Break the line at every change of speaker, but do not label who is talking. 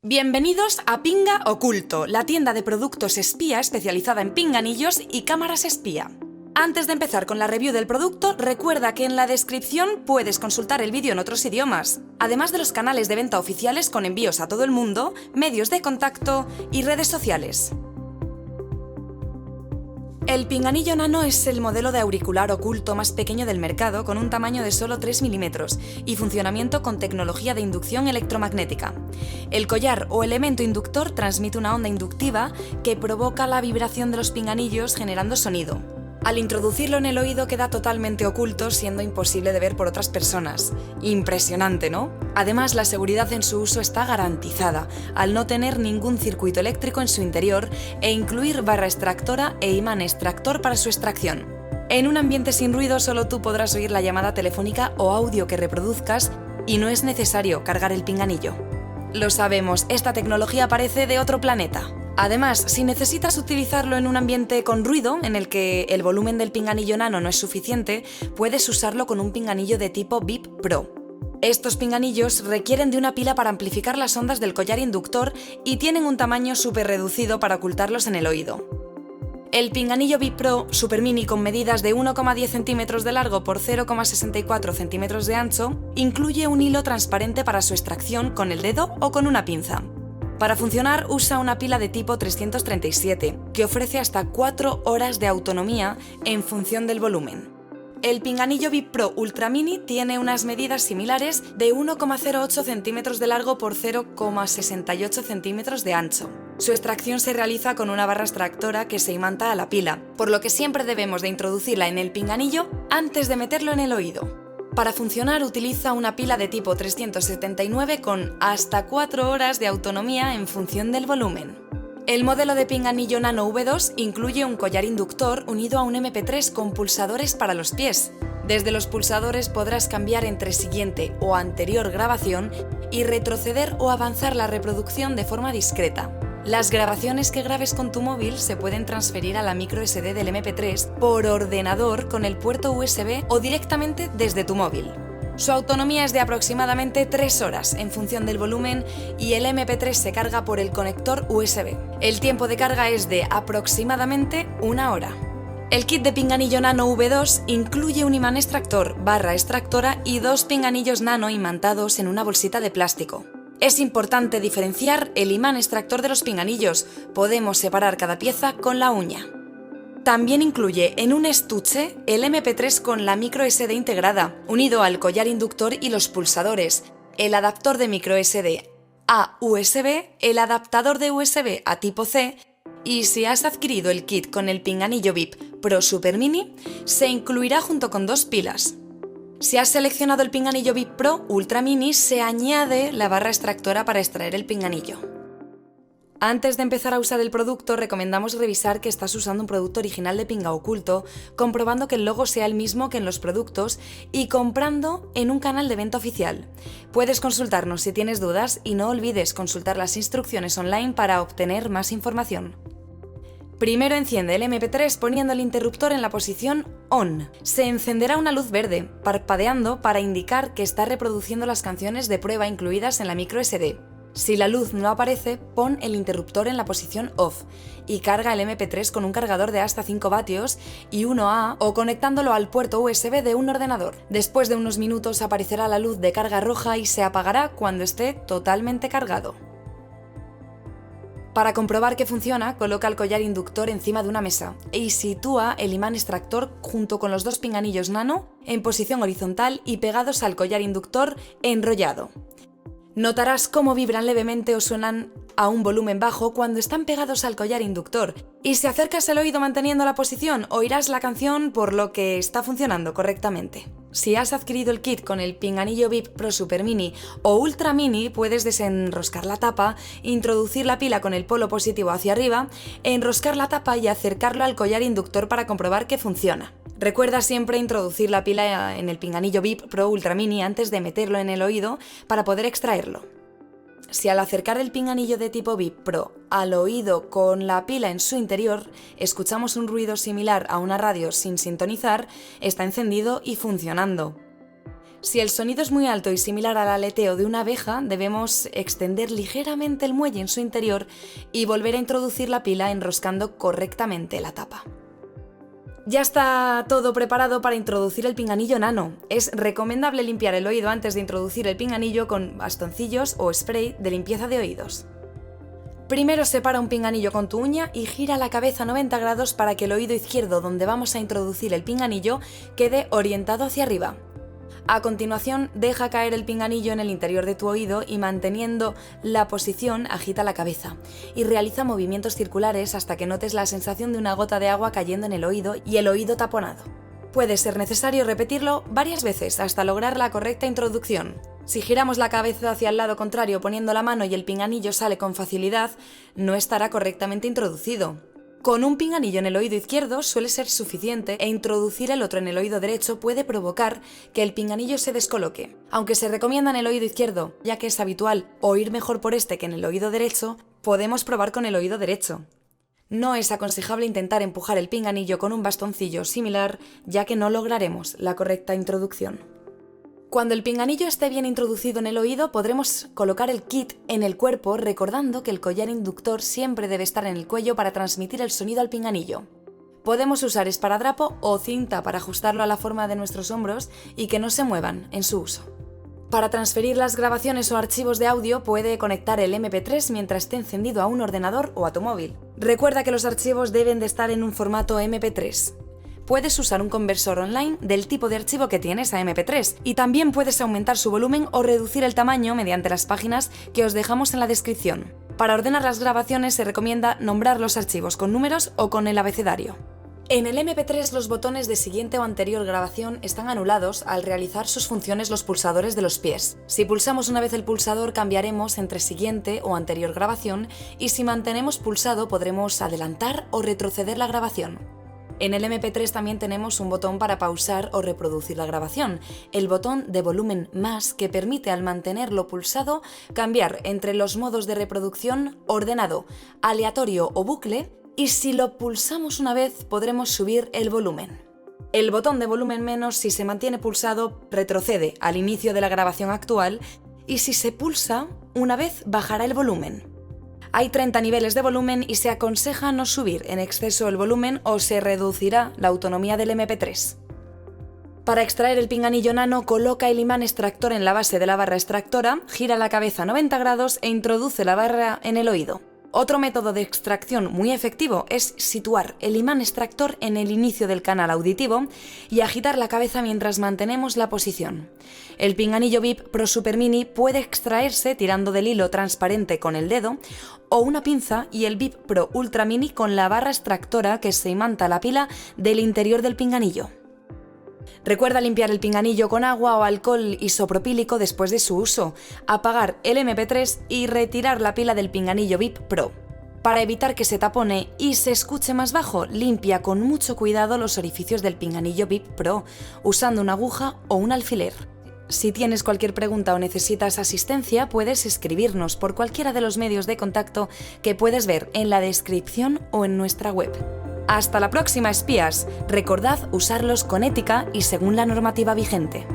Bienvenidos a Pinga Oculto, la tienda de productos espía especializada en pinganillos y cámaras espía. Antes de empezar con la review del producto, recuerda que en la descripción puedes consultar el vídeo en otros idiomas, además de los canales de venta oficiales con envíos a todo el mundo, medios de contacto y redes sociales. El pinganillo nano es el modelo de auricular oculto más pequeño del mercado, con un tamaño de solo 3 milímetros y funcionamiento con tecnología de inducción electromagnética. El collar o elemento inductor transmite una onda inductiva que provoca la vibración de los pinganillos generando sonido. Al introducirlo en el oído queda totalmente oculto, siendo imposible de ver por otras personas. Impresionante, ¿no? Además, la seguridad en su uso está garantizada, al no tener ningún circuito eléctrico en su interior e incluir barra extractora e imán extractor para su extracción. En un ambiente sin ruido, solo tú podrás oír la llamada telefónica o audio que reproduzcas y no es necesario cargar el pinganillo. Lo sabemos, esta tecnología parece de otro planeta. Además, si necesitas utilizarlo en un ambiente con ruido, en el que el volumen del pinganillo nano no es suficiente, puedes usarlo con un pinganillo de tipo VIP Pro. Estos pinganillos requieren de una pila para amplificar las ondas del collar inductor y tienen un tamaño súper reducido para ocultarlos en el oído. El pinganillo VIP Pro Super Mini, con medidas de 1,10 centímetros de largo por 0,64 centímetros de ancho, incluye un hilo transparente para su extracción con el dedo o con una pinza. Para funcionar usa una pila de tipo 337, que ofrece hasta 4 horas de autonomía en función del volumen. El pinganillo VIP Pro Ultra Mini tiene unas medidas similares de 1,08 centímetros de largo por 0,68 centímetros de ancho. Su extracción se realiza con una barra extractora que se imanta a la pila, por lo que siempre debemos de introducirla en el pinganillo antes de meterlo en el oído. Para funcionar utiliza una pila de tipo 379 con hasta 4 horas de autonomía en función del volumen. El modelo de pinganillo nano V2 incluye un collar inductor unido a un MP3 con pulsadores para los pies. Desde los pulsadores podrás cambiar entre siguiente o anterior grabación y retroceder o avanzar la reproducción de forma discreta. Las grabaciones que grabes con tu móvil se pueden transferir a la micro SD del MP3 por ordenador con el puerto USB o directamente desde tu móvil. Su autonomía es de aproximadamente 3 horas en función del volumen y el MP3 se carga por el conector USB. El tiempo de carga es de aproximadamente 1 hora. El kit de pinganillo nano V2 incluye un imán extractor, barra extractora y 2 pinganillos nano imantados en una bolsita de plástico. Es importante diferenciar el imán extractor de los pinganillos, podemos separar cada pieza con la uña. También incluye en un estuche el MP3 con la micro SD integrada, unido al collar inductor y los pulsadores, el adaptor de micro SD a USB, el adaptador de USB a tipo C, y si has adquirido el kit con el pinganillo VIP Pro Super Mini, se incluirá junto con 2 pilas. Si has seleccionado el pinganillo VIP Pro Ultra Mini, se añade la barra extractora para extraer el pinganillo. Antes de empezar a usar el producto, recomendamos revisar que estás usando un producto original de Pinga Oculto, comprobando que el logo sea el mismo que en los productos y comprando en un canal de venta oficial. Puedes consultarnos si tienes dudas y no olvides consultar las instrucciones online para obtener más información. Primero enciende el MP3 poniendo el interruptor en la posición ON. Se encenderá una luz verde, parpadeando para indicar que está reproduciendo las canciones de prueba incluidas en la micro SD. Si la luz no aparece, pon el interruptor en la posición OFF y carga el MP3 con un cargador de hasta 5 vatios y 1A o conectándolo al puerto USB de un ordenador. Después de unos minutos aparecerá la luz de carga roja y se apagará cuando esté totalmente cargado. Para comprobar que funciona, coloca el collar inductor encima de una mesa y sitúa el imán extractor junto con los 2 pinganillos nano en posición horizontal y pegados al collar inductor enrollado. Notarás cómo vibran levemente o suenan a un volumen bajo cuando están pegados al collar inductor, y si acercas el oído manteniendo la posición, oirás la canción, por lo que está funcionando correctamente. Si has adquirido el kit con el pinganillo VIP Pro Super Mini o Ultra Mini, puedes desenroscar la tapa, introducir la pila con el polo positivo hacia arriba, enroscar la tapa y acercarlo al collar inductor para comprobar que funciona. Recuerda siempre introducir la pila en el pinganillo VIP Pro Ultra Mini antes de meterlo en el oído para poder extraerlo. Si al acercar el pinganillo de tipo VIP Pro al oído con la pila en su interior escuchamos un ruido similar a una radio sin sintonizar, está encendido y funcionando. Si el sonido es muy alto y similar al aleteo de una abeja, debemos extender ligeramente el muelle en su interior y volver a introducir la pila enroscando correctamente la tapa. Ya está todo preparado para introducir el pinganillo nano. Es recomendable limpiar el oído antes de introducir el pinganillo con bastoncillos o spray de limpieza de oídos. Primero separa un pinganillo con tu uña y gira la cabeza 90 grados para que el oído izquierdo donde vamos a introducir el pinganillo quede orientado hacia arriba. A continuación, deja caer el pinganillo en el interior de tu oído y manteniendo la posición agita la cabeza y realiza movimientos circulares hasta que notes la sensación de una gota de agua cayendo en el oído y el oído taponado. Puede ser necesario repetirlo varias veces hasta lograr la correcta introducción. Si giramos la cabeza hacia el lado contrario poniendo la mano y el pinganillo sale con facilidad, no estará correctamente introducido. Con un pinganillo en el oído izquierdo suele ser suficiente e introducir el otro en el oído derecho puede provocar que el pinganillo se descoloque. Aunque se recomienda en el oído izquierdo, ya que es habitual oír mejor por este que en el oído derecho, podemos probar con el oído derecho. No es aconsejable intentar empujar el pinganillo con un bastoncillo similar, ya que no lograremos la correcta introducción. Cuando el pinganillo esté bien introducido en el oído, podremos colocar el kit en el cuerpo recordando que el collar inductor siempre debe estar en el cuello para transmitir el sonido al pinganillo. Podemos usar esparadrapo o cinta para ajustarlo a la forma de nuestros hombros y que no se muevan en su uso. Para transferir las grabaciones o archivos de audio puede conectar el MP3 mientras esté encendido a un ordenador o a tu móvil. Recuerda que los archivos deben de estar en un formato MP3. Puedes usar un conversor online del tipo de archivo que tienes a MP3 y también puedes aumentar su volumen o reducir el tamaño mediante las páginas que os dejamos en la descripción. Para ordenar las grabaciones se recomienda nombrar los archivos con números o con el abecedario. En el MP3 los botones de siguiente o anterior grabación están anulados al realizar sus funciones los pulsadores de los pies. Si pulsamos una vez el pulsador cambiaremos entre siguiente o anterior grabación y si mantenemos pulsado podremos adelantar o retroceder la grabación. En el MP3 también tenemos un botón para pausar o reproducir la grabación, el botón de volumen más que permite al mantenerlo pulsado cambiar entre los modos de reproducción ordenado, aleatorio o bucle y si lo pulsamos una vez podremos subir el volumen. El botón de volumen menos si se mantiene pulsado retrocede al inicio de la grabación actual y si se pulsa una vez bajará el volumen. Hay 30 niveles de volumen y se aconseja no subir en exceso el volumen o se reducirá la autonomía del MP3. Para extraer el pinganillo nano, coloca el imán extractor en la base de la barra extractora, gira la cabeza 90 grados e introduce la barra en el oído. Otro método de extracción muy efectivo es situar el imán extractor en el inicio del canal auditivo y agitar la cabeza mientras mantenemos la posición. El pinganillo VIP Pro Super Mini puede extraerse tirando del hilo transparente con el dedo o una pinza y el VIP Pro Ultra Mini con la barra extractora que se imanta a la pila del interior del pinganillo. Recuerda limpiar el pinganillo con agua o alcohol isopropílico después de su uso, apagar el MP3 y retirar la pila del pinganillo VIP Pro. Para evitar que se tapone y se escuche más bajo, limpia con mucho cuidado los orificios del pinganillo VIP Pro, usando una aguja o un alfiler. Si tienes cualquier pregunta o necesitas asistencia, puedes escribirnos por cualquiera de los medios de contacto que puedes ver en la descripción o en nuestra web. Hasta la próxima, espías. Recordad usarlos con ética y según la normativa vigente.